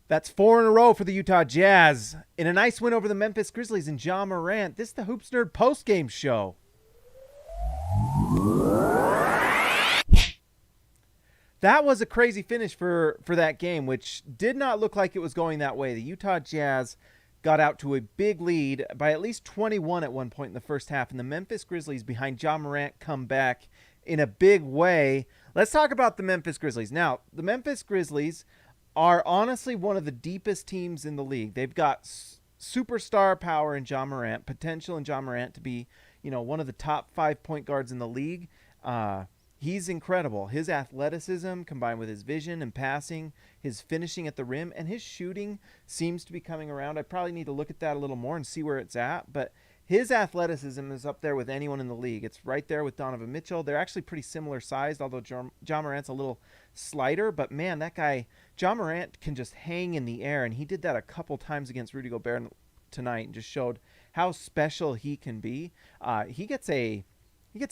That's 4 in a row for the Utah Jazz in a nice win over the Memphis Grizzlies and Ja Morant. This is the Hoops Nerd postgame show. That was a crazy finish for that game, which did not look like it was going that way. The Utah Jazz got out to a big lead by at least 21 at one point in the first half, and the Memphis Grizzlies behind Ja Morant come back in a big way. Let's talk about the Memphis Grizzlies. Now, the Memphis Grizzlies are honestly one of the deepest teams in the league. They've got superstar power in Ja Morant, potential in Ja Morant to be, one of the top 5 point guards in the league. He's incredible. His athleticism combined with his vision and passing, his finishing at the rim, and his shooting seems to be coming around. I probably need to look at that a little more and see where it's at, but his athleticism is up there with anyone in the league. It's right there with Donovan Mitchell. They're actually pretty similar sized, although Ja Morant's a little slighter. But man, that guy, Ja Morant, can just hang in the air, and he did that a couple times against Rudy Gobert tonight and just showed how special he can be. He gets a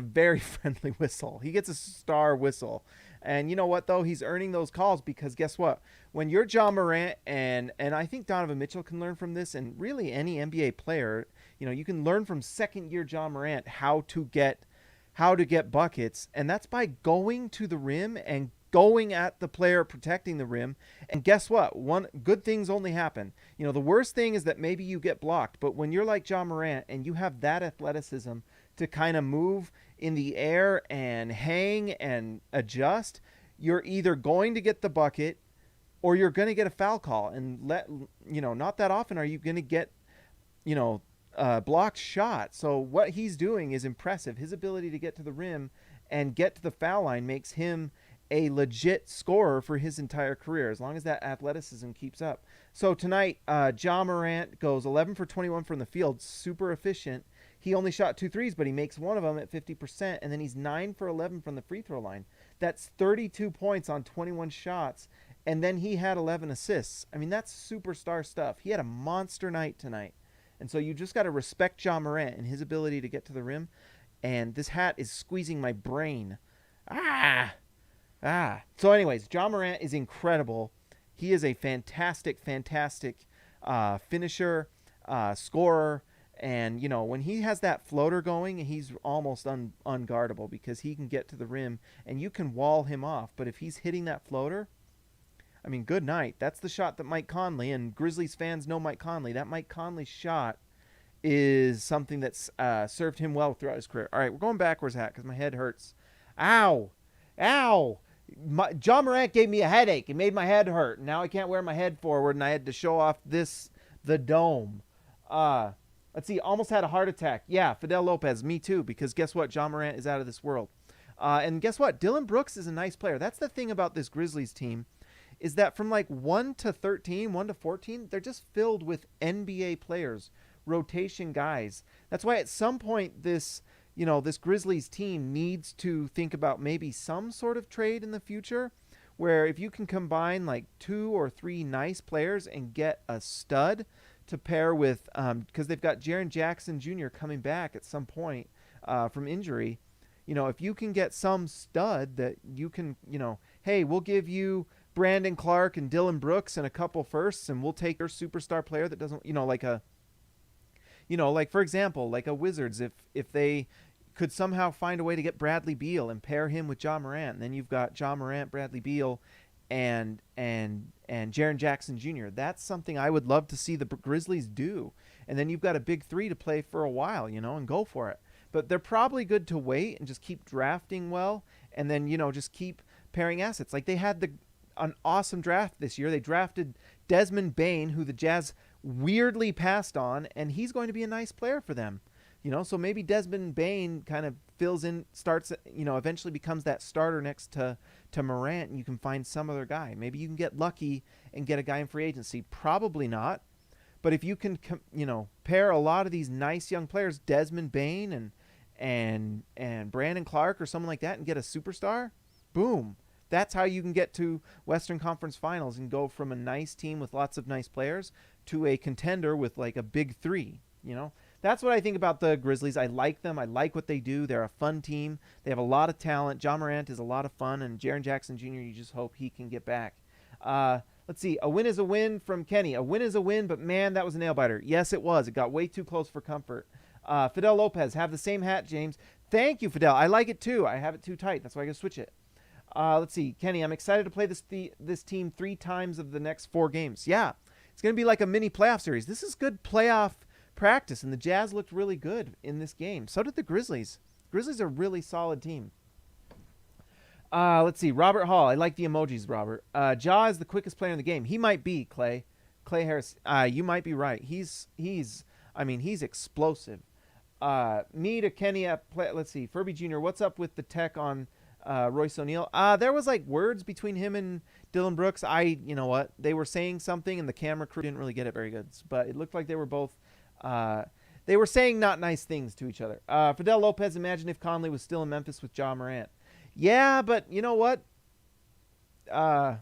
very friendly whistle. He gets a star whistle. And you know what, though? He's earning those calls because guess what? When you're Ja Morant, and I think Donovan Mitchell can learn from this, and really any NBA player, you can learn from second-year Ja Morant how to get buckets, and that's by going to the rim and going at the player protecting the rim. And guess what? Good things only happen. The worst thing is that maybe you get blocked, but when you're like Ja Morant and you have that athleticism to kind of move in the air and hang and adjust, you're either going to get the bucket or you're going to get a foul call. And not that often are you going to get, blocked shot. So what he's doing is impressive. His ability to get to the rim and get to the foul line makes him a legit scorer for his entire career, as long as that athleticism keeps up. So tonight, Ja Morant goes 11 for 21 from the field, super efficient. He only shot 2 threes, but he makes one of them at 50%, and then he's 9 for 11 from the free throw line. That's 32 points on 21 shots, and then he had 11 assists. I mean, that's superstar stuff. He had a monster night tonight. And so you just got to respect Ja Morant and his ability to get to the rim. And this hat is squeezing my brain. So anyways, Ja Morant is incredible. He is a fantastic finisher, scorer. And, when he has that floater going, he's almost unguardable because he can get to the rim and you can wall him off. But if he's hitting that floater, I mean, good night. That's the shot that Mike Conley, and Grizzlies fans know Mike Conley. That Mike Conley shot is something that's served him well throughout his career. All right, we're going backwards, hat, because my head hurts. Ow. Ja Morant gave me a headache. It made my head hurt. Now I can't wear my head forward, and I had to show off the dome. Let's see, almost had a heart attack. Yeah, Fidel Lopez, me too, because guess what? Ja Morant is out of this world. And guess what? Dillon Brooks is a nice player. That's the thing about this Grizzlies team, is that from like 1 to 13, 1 to 14, they're just filled with NBA players, rotation guys. That's why at some point this Grizzlies team needs to think about maybe some sort of trade in the future where if you can combine like 2 or 3 nice players and get a stud to pair with, because they've got Jaren Jackson Jr. coming back at some point from injury. If you can get some stud that you can, hey, we'll give you Brandon Clark and Dillon Brooks and a couple firsts, and we'll take your superstar player that doesn't, like for example, like a Wizards, if they could somehow find a way to get Bradley Beal and pair him with Ja Morant, and then you've got Ja Morant, Bradley Beal, and Jaren Jackson Jr. That's something I would love to see the Grizzlies do. And then you've got a big 3 to play for a while, and go for it. But they're probably good to wait and just keep drafting well, and then just keep pairing assets. Like they had an awesome draft this year. They drafted Desmond Bane, who the Jazz weirdly passed on, and he's going to be a nice player for them. So maybe Desmond Bane kind of fills in, starts, eventually becomes that starter next to Morant, and you can find some other guy. Maybe you can get lucky and get a guy in free agency. Probably not. But if you can, pair a lot of these nice young players, Desmond Bane and Brandon Clark or someone like that, and get a superstar, boom. That's how you can get to Western Conference Finals and go from a nice team with lots of nice players to a contender with like a big 3, That's what I think about the Grizzlies. I like them. I like what they do. They're a fun team. They have a lot of talent. Ja Morant is a lot of fun, and Jaren Jackson Jr., you just hope he can get back. Let's see. A win is a win from Kenny. A win is a win, but man, that was a nail biter. Yes, it was. It got way too close for comfort. Fidel Lopez, have the same hat, James. Thank you, Fidel. I like it too. I have it too tight. That's why I got to switch it. Let's see. Kenny, I'm excited to play this team 3 times of the next 4 games. Yeah, it's going to be like a mini playoff series. This is good playoff practice, and the Jazz looked really good in this game. So did the Grizzlies. Grizzlies are a really solid team. Let's see. Robert Hall. I like the emojis, Robert. Ja is the quickest player in the game. He might be, Clay. Clay Harris. You might be right. He's explosive. Me to Kenny let's see. Furby Jr., what's up with the tech on Royce O'Neal? There was like words between him and Dylan Brooks. You know what? They were saying something and the camera crew didn't really get it very good. But it looked like they were both they were saying not nice things to each other. Fidel Lopez, imagine if Conley was still in Memphis with Ja Morant. Yeah, but you know what? I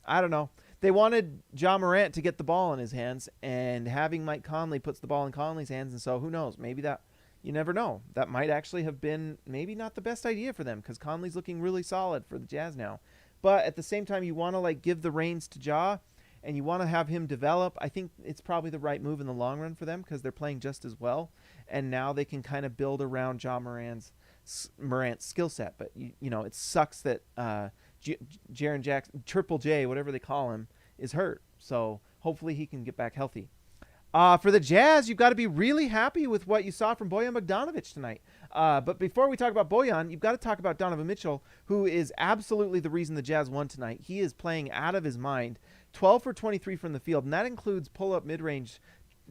don't know. They wanted Ja Morant to get the ball in his hands, and having Mike Conley puts the ball in Conley's hands, and so who knows? Maybe that, you never know. That might actually have been maybe not the best idea for them because Conley's looking really solid for the Jazz now. But at the same time, you want to like give the reins to Ja, and you want to have him develop. I think it's probably the right move in the long run for them because they're playing just as well, and now they can kind of build around Ja Morant's skill set. But you know, it sucks that Jaren Jackson, Triple J, whatever they call him, is hurt. So hopefully he can get back healthy. For the Jazz, you've got to be really happy with what you saw from Bojan Bogdanovic tonight. But before we talk about Bojan, you've got to talk about Donovan Mitchell, who is absolutely the reason the Jazz won tonight. He is playing out of his mind. 12 for 23 from the field, and that includes pull-up mid-range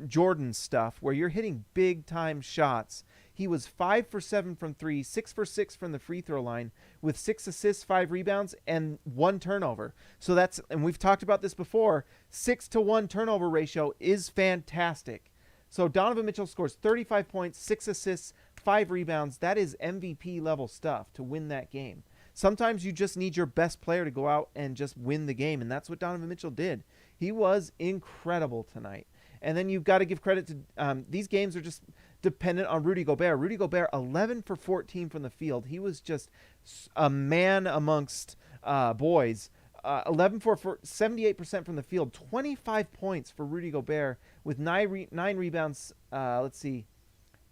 Jordan stuff where you're hitting big-time shots. He was 5 for 7 from 3, 6 for 6 from the free throw line with 6 assists, 5 rebounds, and 1 turnover. So that's, and we've talked about this before, 6-to-1 turnover ratio is fantastic. So Donovan Mitchell scores 35 points, 6 assists, 5 rebounds. That is MVP level stuff to win that game. Sometimes you just need your best player to go out and just win the game, and that's what Donovan Mitchell did. He was incredible tonight. And then you've got to give credit to these games are just dependent on Rudy Gobert. Rudy Gobert, 11 for 14 from the field. He was just a man amongst boys. 11 for 78% from the field. 25 points for Rudy Gobert with 9 rebounds,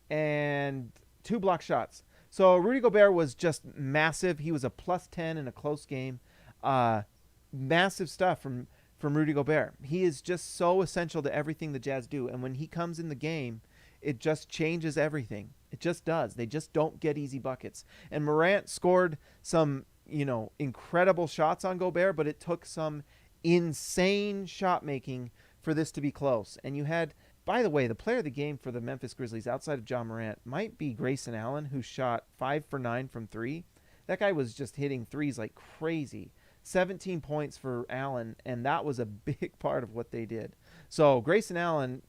and 2 block shots. So Rudy Gobert was just massive. He was a +10 in a close game. Massive stuff from Rudy Gobert. He is just so essential to everything the Jazz do. And when he comes in the game, it just changes everything. It just does. They just don't get easy buckets. And Morant scored some, incredible shots on Gobert, but it took some insane shot making for this to be close. And you had, by the way, the player of the game for the Memphis Grizzlies outside of Ja Morant might be Grayson Allen, who shot 5 for 9 from 3. That guy was just hitting threes like crazy. 17 points for Allen, and that was a big part of what they did. So Grayson Allen,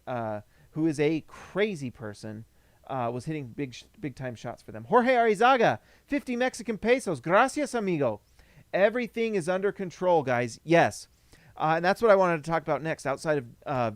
who is a crazy person, was hitting big time shots for them. Jorge Arizaga, 50 Mexican pesos. Gracias, amigo. Everything is under control, guys. Yes. And that's what I wanted to talk about next, outside of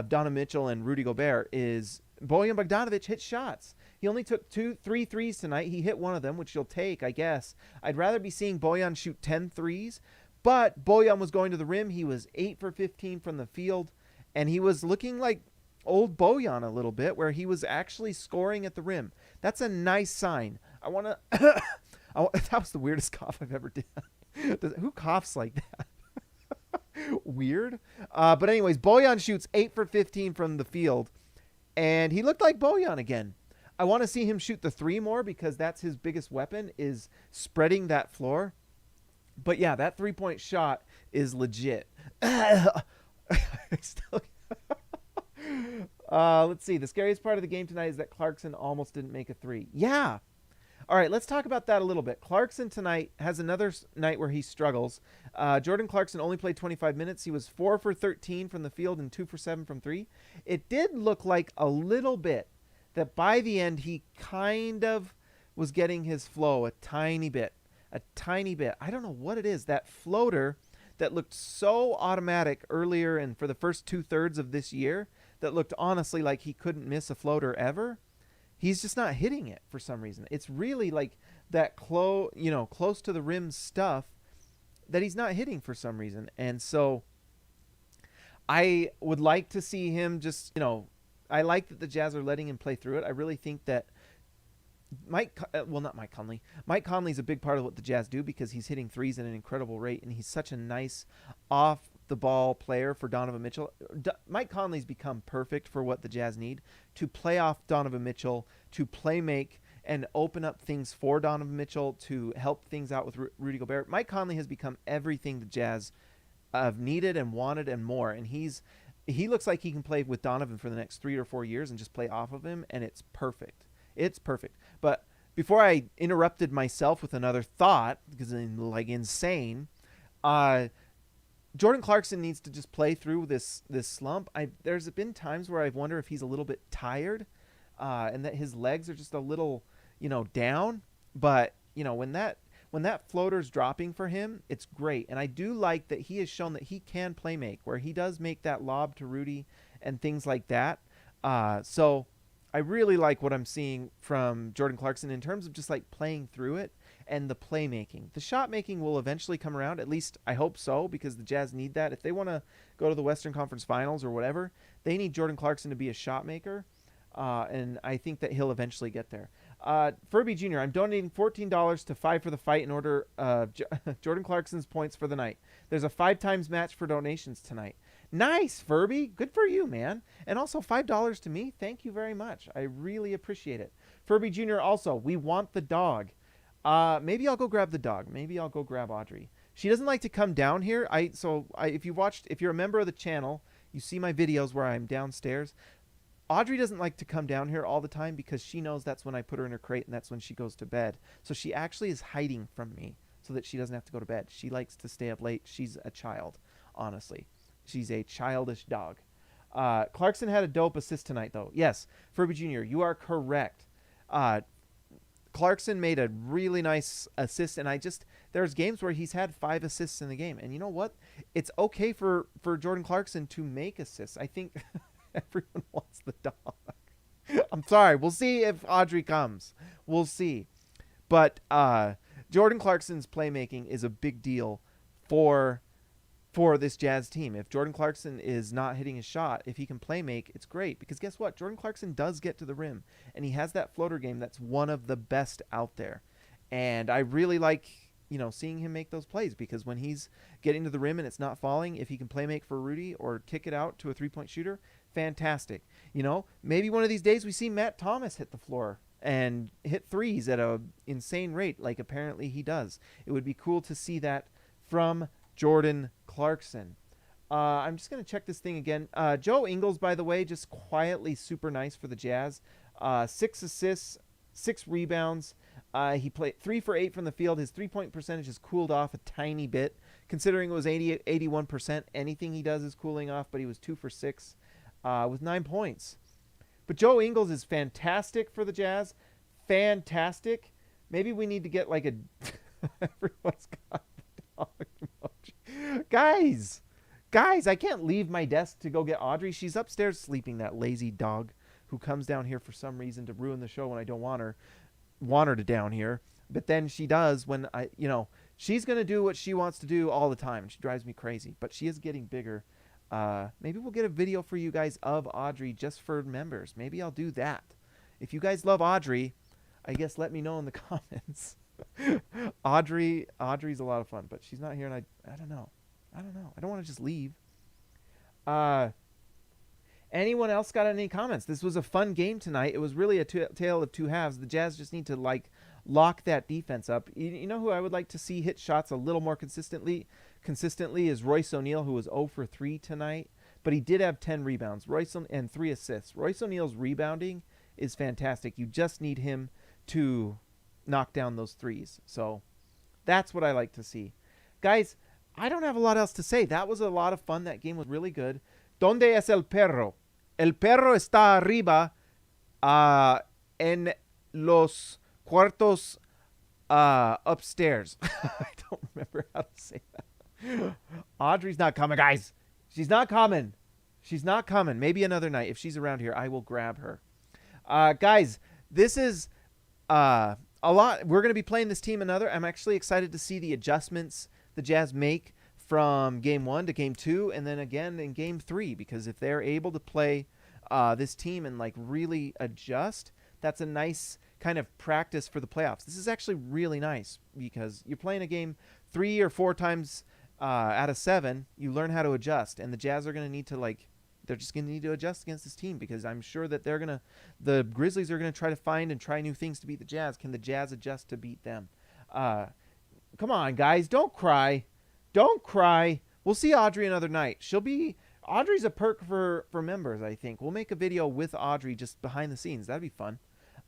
Donovan Mitchell and Rudy Gobert, is Bojan Bogdanovic hit shots. He only took 3 threes tonight. He hit one of them, which you'll take, I guess. I'd rather be seeing Bojan shoot 10 threes, but Bojan was going to the rim. He was 8 for 15 from the field, and he was looking like old Bojan a little bit, where he was actually scoring at the rim. That's a nice sign. I want to... that was the weirdest cough I've ever done. Who coughs like that? Weird. But anyways, Bojan shoots 8 for 15 from the field, and he looked like Bojan again. I want to see him shoot the 3 more because that's his biggest weapon, is spreading that floor. But yeah, that 3-point shot is legit. Let's see. The scariest part of the game tonight is that Clarkson almost didn't make a 3. Yeah. All right, let's talk about that a little bit. Clarkson tonight has another night where he struggles. Jordan Clarkson only played 25 minutes. He was 4 for 13 from the field and 2 for 7 from 3. It did look like a little bit that by the end he kind of was getting his flow a tiny bit. I don't know what it is. That floater that looked so automatic earlier and for the first 2/3 of this year, that looked honestly like he couldn't miss a floater ever. He's just not hitting it for some reason. It's really like that close to the rim stuff that he's not hitting for some reason. And so I would like to see him just, I like that the Jazz are letting him play through it. I really think that not Mike Conley. Mike Conley's a big part of what the Jazz do because he's hitting threes at an incredible rate, and he's such a nice off-the-ball player for Donovan Mitchell. Mike Conley's become perfect for what the Jazz need, to play off Donovan Mitchell, to play make and open up things for Donovan Mitchell, to help things out with Rudy Gobert. Mike Conley has become everything the Jazz have needed and wanted and more, and he looks like he can play with Donovan for the next 3 or 4 years and just play off of him, and it's perfect. It's perfect. But before I interrupted myself with another thought, because I'm like insane, Jordan Clarkson needs to just play through this slump. There's been times where I've wondered if he's a little bit tired, and that his legs are just a little, down. But when that floater's dropping for him, it's great. And I do like that he has shown that he can play make, where he does make that lob to Rudy and things like that. So I really like what I'm seeing from Jordan Clarkson in terms of just like playing through it and the playmaking. The shot making will eventually come around. At least I hope so, because the Jazz need that. If they want to go to the Western Conference Finals or whatever, they need Jordan Clarkson to be a shot maker. And I think that he'll eventually get there. Furby Jr., I'm donating $14 to 5 for the Fight in order of Jordan Clarkson's points for the night. There's a 5 times match for donations tonight. Nice, Furby. Good for you, man. And also $5 to me. Thank you very much. I really appreciate it. Furby Jr. also, we want the dog. Maybe I'll go grab the dog. Maybe I'll go grab Audrey. She doesn't like to come down here. If you're a member of the channel, you see my videos where I'm downstairs. Audrey doesn't like to come down here all the time because she knows that's when I put her in her crate and that's when she goes to bed. So she actually is hiding from me so that she doesn't have to go to bed. She likes to stay up late. She's a child, honestly. She's a childish dog. Clarkson had a dope assist tonight, though. Yes, Furby Jr., you are correct. Clarkson made a really nice assist, and there's games where he's had 5 assists in the game. And you know what? It's okay for Jordan Clarkson to make assists. I think everyone wants the dog. I'm sorry. We'll see if Audrey comes. We'll see. But Jordan Clarkson's playmaking is a big deal for this Jazz team. If Jordan Clarkson is not hitting his shot, if he can play make, it's great. Because guess what? Jordan Clarkson does get to the rim, and he has that floater game that's one of the best out there. And I really like, seeing him make those plays, because when he's getting to the rim and it's not falling, if he can play make for Rudy or kick it out to a 3-point shooter, fantastic. Maybe one of these days we see Matt Thomas hit the floor and hit threes at a insane rate, like apparently he does. It would be cool to see that from Jordan Clarkson. I'm just going to check this thing again. Joe Ingles, by the way, just quietly super nice for the Jazz. 6 assists, 6 rebounds. He played 3 for 8 from the field. His 3-point percentage has cooled off a tiny bit. Considering it was 81%, anything he does is cooling off, but he was 2 for 6 with 9 points. But Joe Ingles is fantastic for the Jazz. Fantastic. Maybe we need to get like a... Everyone's got the dog emoji. Guys, I can't leave my desk to go get Audrey. She's upstairs sleeping, that lazy dog who comes down here for some reason to ruin the show when I don't want her to down here. But then she does when she's going to do what she wants to do all the time. She drives me crazy, but she is getting bigger. Maybe we'll get a video for you guys of Audrey just for members. Maybe I'll do that. If you guys love Audrey, I guess let me know in the comments. Audrey's a lot of fun, but she's not here, and I don't know. I don't want to just leave. Anyone else got any comments? This was a fun game tonight. It was really a tale of two halves. The Jazz just need to lock that defense up. You know who I would like to see hit shots a little more consistently is Royce O'Neal, who was 0 for 3 tonight, but he did have 10 rebounds. and 3 assists. Royce O'Neal's rebounding is fantastic. You just need him to knock down those threes. So that's what I like to see. Guys, I don't have a lot else to say. That was a lot of fun. That game was really good. ¿Dónde es el perro? El perro está arriba en los cuartos upstairs. I don't remember how to say that. Audrey's not coming, guys. She's not coming. Maybe another night. If she's around here, I will grab her. Guys, this is a lot. We're going to be playing this team another. I'm actually excited to see the adjustments the Jazz make from game 1 to game 2 and then again in game 3, because if they're able to play this team and like really adjust, that's a nice kind of practice for the playoffs. This is actually really nice because you're playing a game 3 or 4 times out of 7. You learn how to adjust, and the Jazz are going to need to they're just going to need to adjust against this team, because I'm sure that the Grizzlies are going to try to find and try new things to beat the Jazz. Can the Jazz adjust to beat them? Come on, guys, don't cry. Don't cry. We'll see Audrey another night. Audrey's a perk for members, I think. We'll make a video with Audrey just behind the scenes. That'd be fun.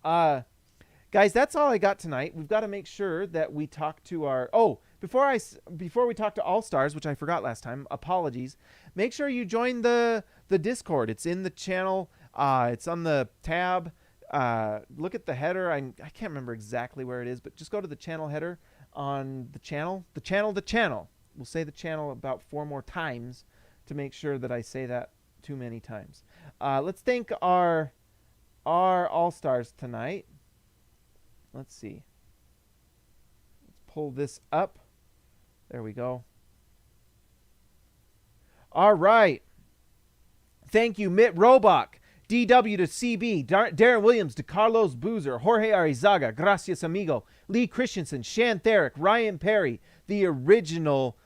Guys, that's all I got tonight. We've got to make sure that we talk to our... Oh, before we talk to All-Stars, which I forgot last time, apologies. Make sure you join the Discord. It's in the channel. It's on the tab. Look at the header. I can't remember exactly where it is, but just go to the channel header on the channel. The channel. We'll say the channel about 4 more times to make sure that I say that too many times. Let's thank our All-Stars tonight. Let's see. Let's pull this up. There we go. All right. Thank you, Mitt Robach, DW to CB, Darren Williams to Carlos Boozer, Jorge Arizaga, Gracias Amigo, Lee Christensen, Shan Therick, Ryan Perry, the original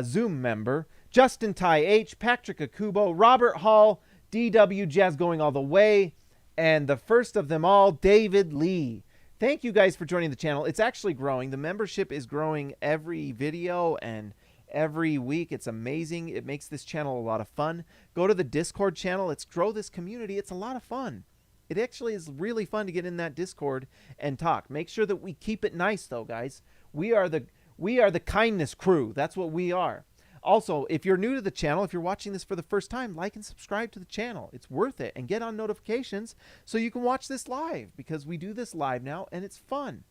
Zoom member, Justin Ty H, Patrick Akubo, Robert Hall, DW Jazz going all the way, and the first of them all, David Lee. Thank you guys for joining the channel. It's actually growing. The membership is growing every video and every week. It's amazing. It makes this channel a lot of fun. Go to the Discord channel. Let's grow this community. It's a lot of fun. It actually is really fun to get in that Discord and talk. Make sure that we keep it nice, though, guys. We are the kindness crew. That's what we are. Also, if you're new to the channel, if you're watching this for the first time, like and subscribe to the channel. It's worth it. And get on notifications so you can watch this live, because we do this live now and it's fun.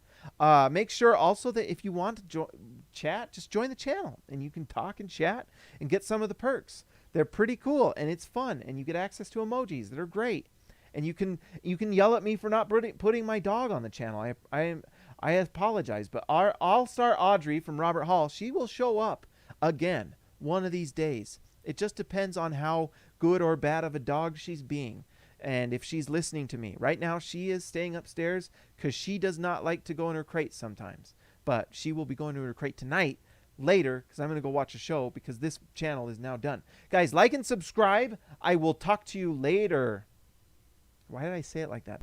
Make sure also that if you want to chat, just join the channel and you can talk and chat and get some of the perks. They're pretty cool and it's fun, and you get access to emojis that are great. And you can yell at me for not putting my dog on the channel. I apologize, but our All-Star Audrey from Robert Hall, she will show up again one of these days. It just depends on how good or bad of a dog she's being, and if she's listening to me. Right now she is staying upstairs because she does not like to go in her crate sometimes, but she will be going to her crate tonight later, because I'm going to go watch a show, because this channel is now done. Guys, like and subscribe. I will talk to you later. Why did I say it like that?